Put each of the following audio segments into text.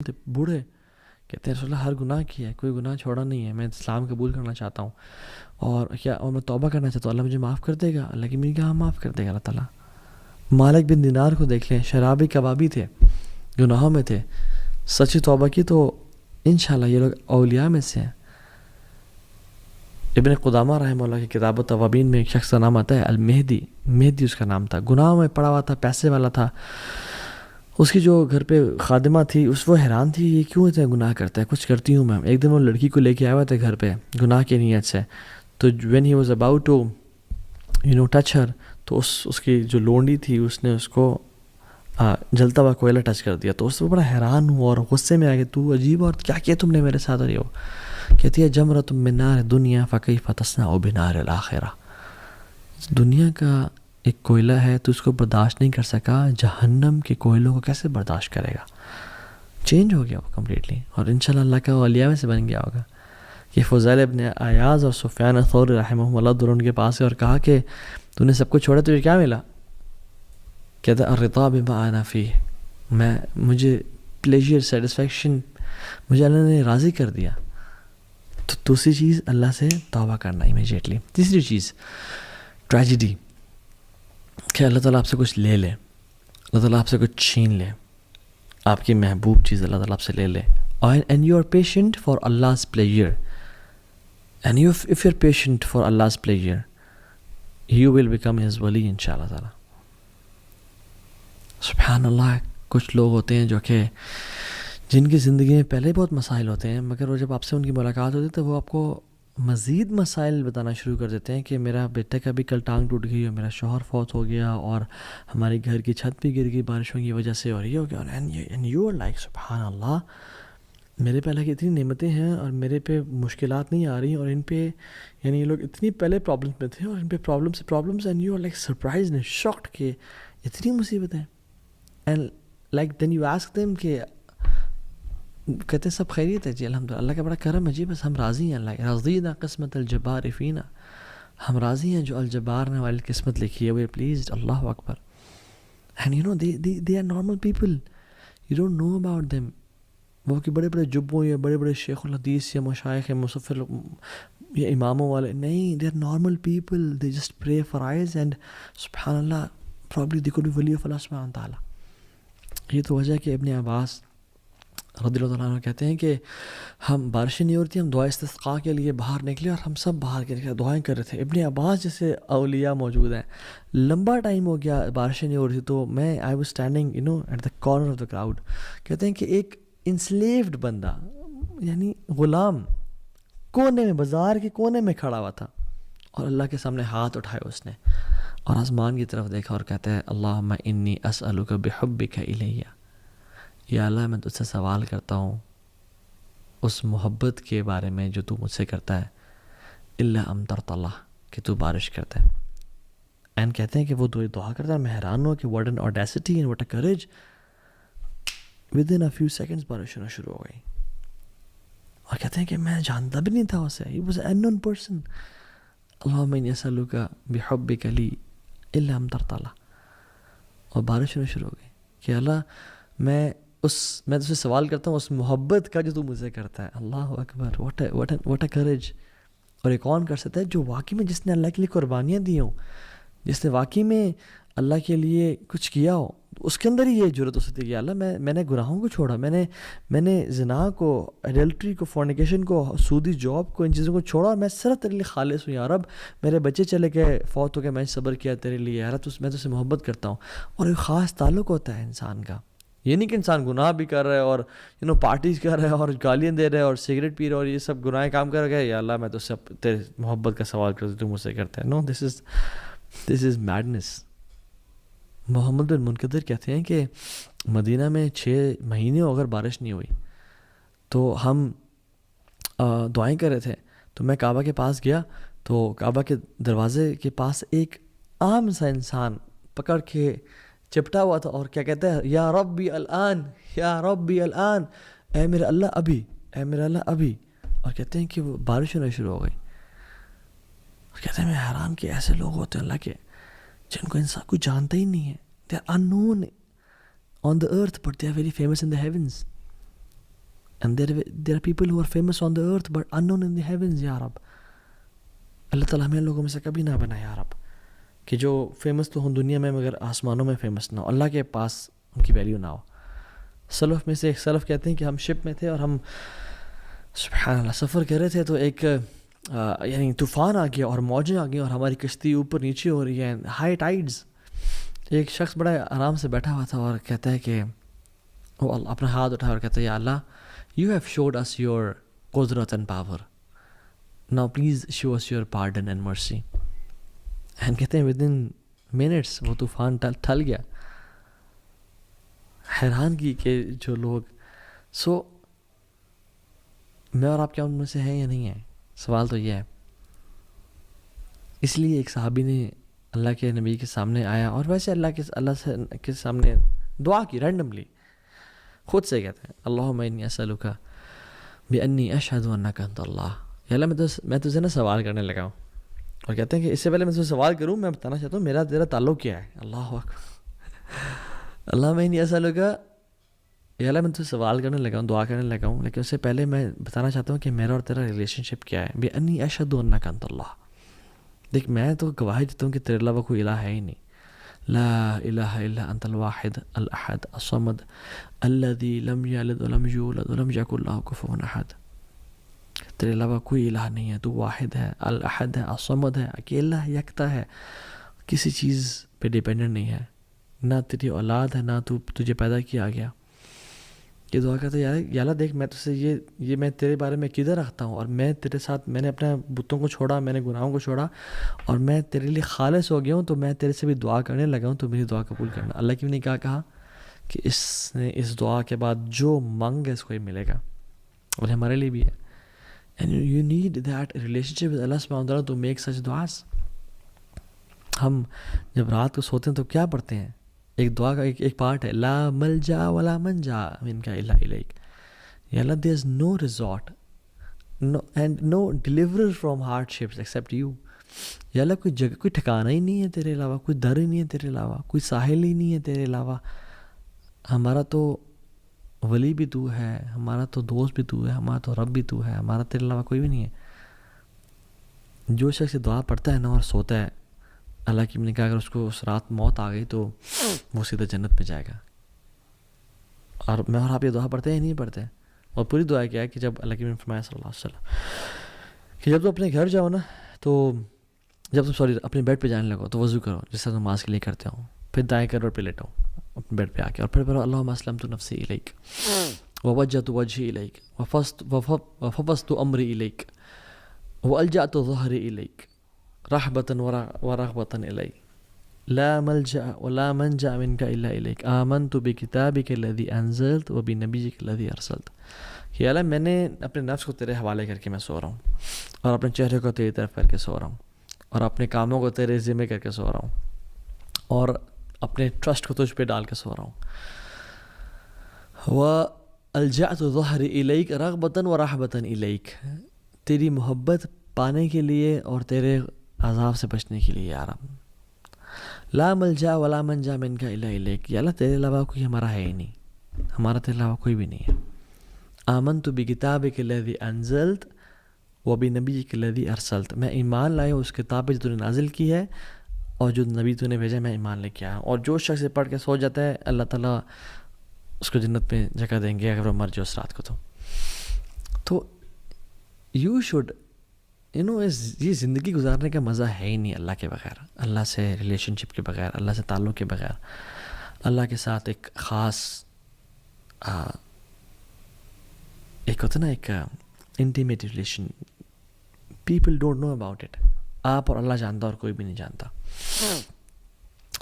تھے بوڑھے، کہتے ہیں رسول اللہ ہر گناہ کیا ہے، کوئی گناہ چھوڑا نہیں ہے، میں اسلام قبول کرنا چاہتا ہوں اور میں توبہ کرنا چاہتا ہوں، اللہ مجھے معاف کر دے گا؟ اللہ کی میری کہا معاف کر دے گا اللہ تعالیٰ۔ مالک بن دینار کو دیکھ لیں، شرابی کبابی تھے، گناہوں میں تھے، سچی توبہ کی تو انشاءاللہ یہ لوگ اولیاء میں سے ہیں۔ ابن قدامہ رحمہ اللہ کی کتاب التوابین میں ایک شخص کا نام آتا ہے المہدی، مہدی اس کا نام تھا، گناہوں میں پڑا ہوا تھا، پیسے والا تھا۔ اس کی جو گھر پہ خادمہ تھی وہ حیران تھی یہ کیوں اتنے گناہ کرتا ہے، کچھ کرتی ہوں میں۔ ایک دن وہ لڑکی کو لے کے آیا ہوا تھا گھر پہ گناہ کی نیت سے، تو when he was about to touch her، تو اس کی جو لونڈی تھی اس نے اس کو جلتا ہوا کوئلہ ٹچ کر دیا، تو اس سے بڑا حیران ہوا اور غصے میں آ گیا، تو عجیب اور کیا کیا تم نے میرے ساتھ؟ اور یہ کہتی ہے جمرۃ من نار دنیا فکیف تصنع بنار الآخرہ، دنیا کا ایک کوئلہ ہے تو اس کو برداشت نہیں کر سکا، جہنم کے کوئلوں کو کیسے برداشت کرے گا؟ چینج ہو گیا وہ کمپلیٹلی، اور انشاءاللہ اللہ کا اولیاء میں سے بن گیا ہوگا۔ کہ فضیل ابن عیاض اور سفیان ثوری رحمہ اللہ دونوں کے پاس ہے اور کہا کہ تو نے سب کچھ چھوڑا، تجھے کیا ملا؟ کہتا الرضا بما انا فیہ، مجھے پلیجر سیٹسفیکشن مجھے اللہ نے راضی کر دیا۔ تو دوسری چیز اللہ سے توبہ کرنا امیجیٹلی۔ تیسری چیز ٹریجڈی، کہ اللہ تعالیٰ آپ سے کچھ لے لے، اللہ تعالیٰ آپ سے کچھ چھین لے، آپ کی محبوب چیز اللہ تعالیٰ آپ سے لے لے، and you are patient for Allah's pleasure، and if you're patient for Allah's pleasure you will become his wali انشاءاللہ تعالیٰ۔ سبحان اللہ، کچھ لوگ ہوتے ہیں جو کہ جن کی زندگی میں پہلے بہت مسائل ہوتے ہیں، مگر وہ جب آپ سے ان کی ملاقات ہوتی ہے تو وہ آپ کو مزید مسائل بتانا شروع کر دیتے ہیں کہ میرا بیٹے کا بھی کل ٹانگ ٹوٹ گئی اور میرا شوہر فوت ہو گیا اور ہماری گھر کی چھت بھی گر گئی بارشوں کی وجہ سے اور یہ ہو گیا، and you are like سبحان اللہ، میرے پہ اللہ کی اتنی نعمتیں ہیں اور میرے پہ مشکلات نہیں آ رہی اور ان پہ یعنی یہ لوگ اتنی پہلے پرابلمس میں تھے اور ان پہ problems and you are like surprised and shocked کہ اتنی مصیبتیں، and like then you ask them کہ کہتے ہیں سب خیریت ہے جی الحمدللہ، اللہ کا بڑا کرم ہے جی، بس ہم راضی ہیں، اللہ رضینا قسمت الجبار فینا، ہم راضی ہیں جو الجبار نے ہماری قسمت لکھی ہے، وی پلیزڈ، اللہ اکبر۔ And you know they are normal people، you don't know about them، وہ کہ بڑے بڑے جبوں یا بڑے بڑے شیخ الحدیث یا مشائخ یا مصفر یا اماموں والے نہیں، they are normal people، they just pray for eyes and سبحان اللہ probably they could be wali of Allah سبحانہ تعالیٰ۔ یہ تو وجہ ہے کہ ابن عباس رضی اللہ عنہ کہتے ہیں کہ ہم بارشیں نہیں ہو رہی تھی، ہم دعا استسقاء کے لیے باہر نکلے اور ہم سب باہر کے دعائیں کر رہے تھے۔ ابن عباس جیسے اولیاء موجود ہیں، لمبا ٹائم ہو گیا بارشیں نہیں ہو رہی تھی تو میں I was standing at the corner of the crowd, کہتے ہیں کہ ایک انسلیوڈ بندہ یعنی غلام کونے میں، بازار کے کونے میں کھڑا ہوا تھا اور اللہ کے سامنے ہاتھ اٹھائے اس نے اور آسمان کی طرف دیکھا اور کہتا ہے اللہم انی اسألک بحبک الیہ، یا اللہ میں تجھ سے سوال کرتا ہوں اس محبت کے بارے میں جو تو مجھ سے کرتا ہے، الا امطرت اللہ، کہ تو بارش کرتا ہے۔ اینڈ کہتے ہیں کہ وہ دعا کرتا ہے، میں حیران ہوا کہ what an audacity and what a courage، within a few seconds بارش ہونا شروع ہو گئی، اور کہتے ہیں کہ میں جانتا بھی نہیں تھا اسے، he was an unknown person، اللہم انی اسألک بحبک لی الا امطرت اللہ، اور بارش ہونا شروع ہو گئی کہ اللہ میں تجھ سے سوال کرتا ہوں اس محبت کا جو تو مجھ سے کرتا ہے۔ اللہ اکبر، what a courage۔ اور یہ کون کر سکتا ہے؟ جو واقعی میں جس نے اللہ کے لیے قربانیاں دی ہوں، جس نے واقعی میں اللہ کے لیے کچھ کیا ہو، اس کے اندر ہی یہ جرت ہو سکتی ہے کہ اللہ میں نے گناہوں کو چھوڑا، میں نے زنا کو، ایڈلٹری کو، فورنیکیشن کو، سودی جاب کو، ان چیزوں کو چھوڑا اور میں صرف تیرے لیے خالص ہوں یا رب، میرے بچے چلے گئے فوت ہو گئے، میں صبر کیا تیرے لیے یا رب، میں تجھ سے محبت کرتا ہوں۔ اور ایک خاص تعلق ہوتا ہے انسان کا، یہ نہیں کہ انسان گناہ بھی کر رہا ہے اور پارٹیز کر رہا ہے اور گالیاں دے رہا ہے اور سگریٹ پی رہا ہے اور یہ سب گناہ کام کر گئے، یا اللہ میں تو سب تیرے محبت کا سوال کرتا ہوں تو مجھ سے کرتا ہے۔ نو، دس از میڈنس۔ محمد بن منقدر کہتے ہیں کہ مدینہ میں 6 مہینے اگر بارش نہیں ہوئی تو ہم دعائیں کر رہے تھے، تو میں کعبہ کے پاس گیا تو کعبہ کے دروازے کے پاس ایک عام سا انسان پکڑ کے چپٹا ہوا تھا اور کیا کہتا ہے، یا ربی الان، یا ربی الان، اے میرے اللہ ابھی، اے میرے اللہ ابھی، اور کہتے ہیں کہ وہ بارش ہونا شروع ہو گئی۔ اور کہتے ہیں میں حیران کہ ایسے لوگ ہوتے ہیں اللہ کے جن کو انسان کوئی جانتا ہی نہیں ہے، they are unknown on the earth but they are very famous in the heavens۔ And there are people who are famous on the earth but unknown in the heavens. یا رب اللہ تعالیٰ ہمیں لوگوں میں سے کبھی نہ بنا یا رب کہ جو فیمس تو ہوں دنیا میں مگر آسمانوں میں فیمس نہ ہو, اللہ کے پاس ان کی ویلیو نہ ہو. سلف میں سے ایک سلف کہتے ہیں کہ ہم شپ میں تھے اور ہم سبحان اللہ سفر کر رہے تھے تو ایک یعنی طوفان آ گیا اور موجیں آ گئیں اور ہماری کشتی اوپر نیچے ہو رہی ہے, ہائی ٹائیڈز. ایک شخص بڑا آرام سے بیٹھا ہوا تھا اور کہتا ہے کہ وہ اپنا ہاتھ اٹھا اور کہتا ہے یا اللہ you have showed us your قدرت and power, now please show us your pardon and mercy. And کہتے ہیں ود ان منٹس وہ طوفان ٹل گیا. حیران کی کہ جو لوگ میں اور آپ کیا ان میں سے ہیں یا نہیں ہیں, سوال تو یہ ہے. اس لیے ایک صحابی نے اللہ کے نبی کے سامنے آیا اور ویسے اللہ کے سامنے دعا کی رینڈملی, خود سے کہتے ہیں اللہم انی اسألک بانی اشہد انک انت اللہ. یا اللہ میں تجھے نا سوال کرنے لگا ہوں, اور کہتے ہیں کہ اس سے پہلے میں تجھے سوال کروں میں بتانا چاہتا ہوں میرا تیرا تعلق کیا ہے. اللہ اکبر. اللہم انی اسألک, یا اللہ میں تجھے سوال کرنے لگا ہوں, دعا کرنے لگا ہوں, لیکن اس سے پہلے میں بتانا چاہتا ہوں کہ میرا اور تیرا ریلیشن شپ کیا ہے. بانی اشہد انک انت اللہ. دیکھ میں تو گواہی دیتا ہوں کہ تیرے علاوہ کوئی الہ ہے ہی نہیں. لا الہ الا انت الواحد الاحد الصمد الذی لم یلد ولم یولد ولم یکن لہ کفوا احد. تیرے علاوہ کوئی الہ نہیں ہے, تو واحد ہے, الاحد ہے, الصمد ہے, اکیلا ہے, یکتا ہے, کسی چیز پہ ڈیپینڈنٹ نہیں ہے, نہ تیری اولاد ہے نہ تجھے پیدا کیا گیا. یہ دعا کرتا ہے یا اللہ دیکھ میں تجھ سے یہ میں تیرے بارے میں کدھر رکھتا ہوں, اور میں تیرے ساتھ میں نے اپنے بتوں کو چھوڑا, میں نے گناہوں کو چھوڑا اور میں تیرے لیے خالص ہو گیا ہوں, تو میں تیرے سے بھی دعا کرنے لگا ہوں, تو میری دعا قبول کرنا. اللہ کی نے کیا کہا کہ اس نے اس دعا کے بعد جو مانگ ہے اس کو ہی ملے گا, اور ہمارے لیے بھی ہے. And you need that relationship with اللہ سبحانہ و تعالیٰ ٹو میک سچ دعاز. ہم جب رات کو سوتے ہیں تو کیا پڑھتے ہیں, ایک دعا کا ایک پارٹ ہے لا ملجا ولا منجا منک الا الیک. یا اللہ there is no resort and no deliverer from hardships except you. یا اللہ کوئی جگہ کوئی ٹھکانہ ہی نہیں ہے تیرے علاوہ, کوئی در ہی نہیں ہے تیرے علاوہ, کوئی ساحل ہی نہیں ہے تیرے علاوہ. ہمارا تو ولی بھی تو ہے, ہمارا تو دوست بھی تو ہے, ہمارا تو رب بھی تو ہے, ہمارا تیرے علاوہ کوئی بھی نہیں ہے. جو شخص دعا پڑھتا ہے نا اور سوتا ہے, اللہ کی نے کہا اگر اس کو اس رات موت آ گئی تو وہ سیدھا جنت میں جائے گا. اور میں اور آپ یہ دعا پڑھتے ہیں نہیں پڑھتے. اور پوری دعا کیا ہے کہ جب اللہ کی نے فرمایا صلی اللہ علیہ وسلم کہ جب تم اپنے گھر جاؤ نا تو جب تم اپنے بیڈ پہ جانے لگو تو وضو کرو جس طرح نماز کے لیے کرتے ہوں, پھر دائیں کروٹ پہ لیٹو اپنے بیڈ پہ آ کے, اور پھر اللہم اسلمت نفسی الیک ووجہت وجہی الیک وفوضت امری الیک والجأت ظہری الیک رحبتاً ورغبتاً الیک لا ملجأ ولا منجأ منك الا الیک آمنت بکتابک الذی انزلت وبنبیک الذی ارسلت. کہ اللہ میں نے اپنے نفس کو تیرے حوالے کر کے میں سو رہا ہوں, اور اپنے چہرے کو تیری طرف کر کے سو رہا ہوں, اور اپنے کاموں کو تیرے ذمہ کر کے سو رہا ہوں, اور اپنے ٹرسٹ کو تجھ پہ ڈال کے سو رہا ہوں. والجأت ظہری الیک رغبتاً ورحبتاً الیک, تیری محبت پانے کے لیے اور تیرے عذاب سے بچنے کے لیے. یا رب لا ملجا ولا منجا منک الا الیک. یا اللہ تیرے علاوہ کوئی ہمارا ہے ہی نہیں, ہمارا تیرے علاوہ کوئی بھی نہیں ہے. آمنت بکتابک الذی انزلت وبنبیک الذی ارسلت. میں ایمان لایا اس کتاب پہ جو تو نے نازل کی ہے اور جو نبی تو نے بھیجا میں ایمان لے کے آیا. اور جو شخص پڑھ کے سو جاتا ہے اللہ تعالیٰ اس کو جنت میں جگہ دیں گے اگر وہ مر جائے اس رات کو. تو یو شوڈ یہ زندگی گزارنے کا مزہ ہے ہی نہیں اللہ کے بغیر, اللہ سے ریلیشن شپ کے بغیر, اللہ سے تعلق کے بغیر, اللہ کے ساتھ ایک خاص ایک ہوتا نا ایک intimate relation. People don't know about it. آپ اور اللہ جانتا اور کوئی بھی نہیں جانتا.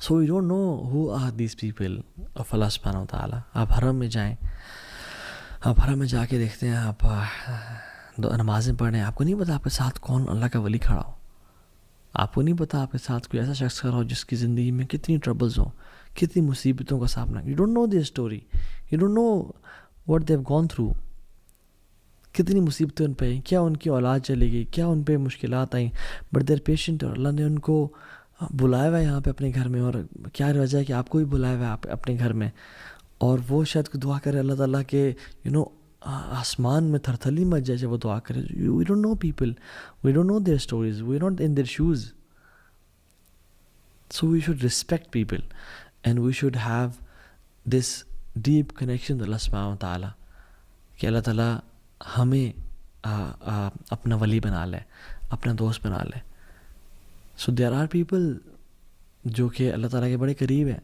So you don't know who are these people of اللہ سبحانہ و تعالیٰ. آپ حرم میں جائیں, آپ حرم میں جا کے دیکھتے ہیں, آپ نمازیں پڑھ رہے ہیں, آپ کو نہیں پتا آپ کے ساتھ کون اللہ کا ولی کھڑا ہو. آپ کو نہیں پتا آپ کے ساتھ کوئی ایسا شخص کھڑا ہو جس کی زندگی میں کتنی ٹربلز ہوں, کتنی مصیبتوں کا سامنا. You don't know the story, you don't know what they have gone through. کتنی مصیبتیں ان پہ آئیں, کیا ان کی اولاد چلی گئی, کیا ان پہ مشکلات آئیں, بٹ دیر پیشنٹ. اور اللہ نے ان کو بلایا ہوا ہے یہاں پہ اپنے گھر میں, اور کیا وجہ ہے کہ آپ کو بھی بلایا ہوا ہے اپنے گھر میں. اور وہ شاید کو دعا کرے اللہ تعالیٰ کہ آسمان میں تھرتھلی مچ جائے وہ دعا کرے. We don't know people, we don't know their stories, we not in their shows. So we should respect people and we should have this deep connection to Allah subhanahu wa ta'ala کہ اللہ تعالیٰ ہمیں اپنا ولی بنا لے, اپنا دوست بنا لے. So there are people جو کہ اللہ تعالیٰ کے بڑے قریب ہیں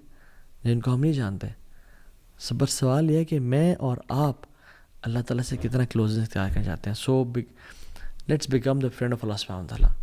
جن کو ہم نہیں جانتے. بس سوال یہ ہے کہ میں اور آپ اللہ تعالیٰ سے کتنا کلوزنس اختیار کرنا چاہتے ہیں. So let's become the friend of Allah subhanahu wa ta'ala.